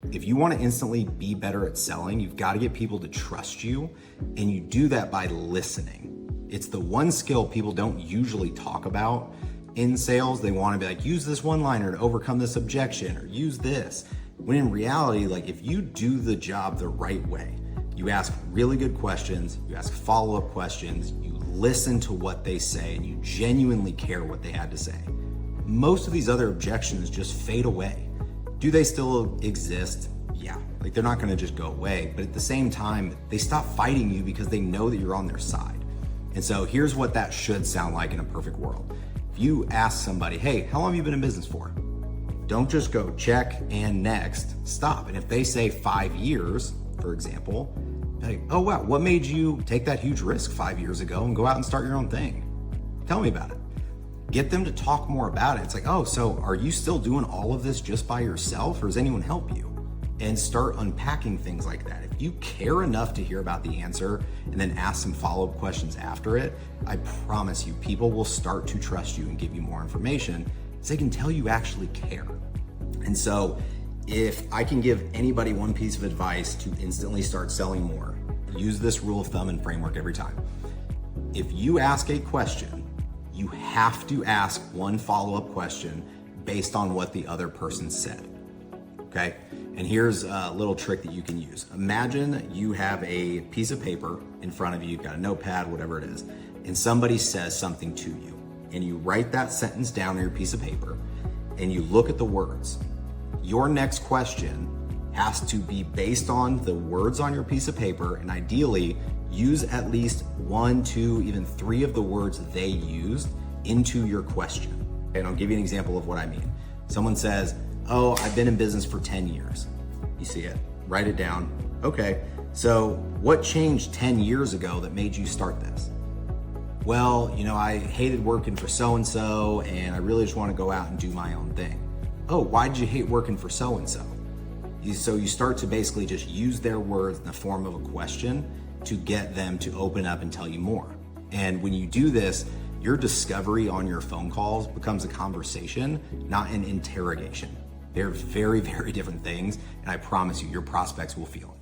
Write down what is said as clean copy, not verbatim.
If you want to instantly be better at selling, you've got to get people to trust you, and you do that by listening. It's the one skill people don't usually talk about in sales. They want to be like, use this one-liner to overcome this objection, or use this. When in reality, like if you do the job the right way, you ask really good questions, you ask follow-up questions, you listen to what they say, and you genuinely care what they had to say, most of these other objections just fade away. Do they still exist? Yeah, like they're not gonna just go away, but at the same time, they stop fighting you because they know that you're on their side. And so here's what that should sound like in a perfect world. If you ask somebody, hey, how long have you been in business for? Don't just go check and next, stop. And if they say 5 years, for example, like, oh wow, what made you take that huge risk 5 years ago and go out and start your own thing? Tell me about it. Get them to talk more about it. It's like, oh, so are you still doing all of this just by yourself, or does anyone help you? And start unpacking things like that. If you care enough to hear about the answer and then ask some follow-up questions after it, I promise you, people will start to trust you and give you more information so they can tell you actually care. And so if I can give anybody one piece of advice to instantly start selling more, use this rule of thumb and framework every time. If you ask a question, you have to ask one follow-up question based on what the other person said, okay? And here's a little trick that you can use. Imagine you have a piece of paper in front of you, you've got a notepad, whatever it is, and somebody says something to you, and you write that sentence down on your piece of paper, and you look at the words. Your next question has to be based on the words on your piece of paper, and ideally, use at least 1, 2, even 3 of the words they used into your question. And I'll give you an example of what I mean. Someone says, oh, I've been in business for 10 years. You see it, write it down. Okay, so what changed 10 years ago that made you start this? Well, you know, I hated working for so-and-so, and I really just want to go out and do my own thing. Oh, why did you hate working for so-and-so? So you start to basically just use their words in the form of a question to get them to open up and tell you more. And when you do this, your discovery on your phone calls becomes a conversation, not an interrogation. They're very, very different things, and I promise you, your prospects will feel it.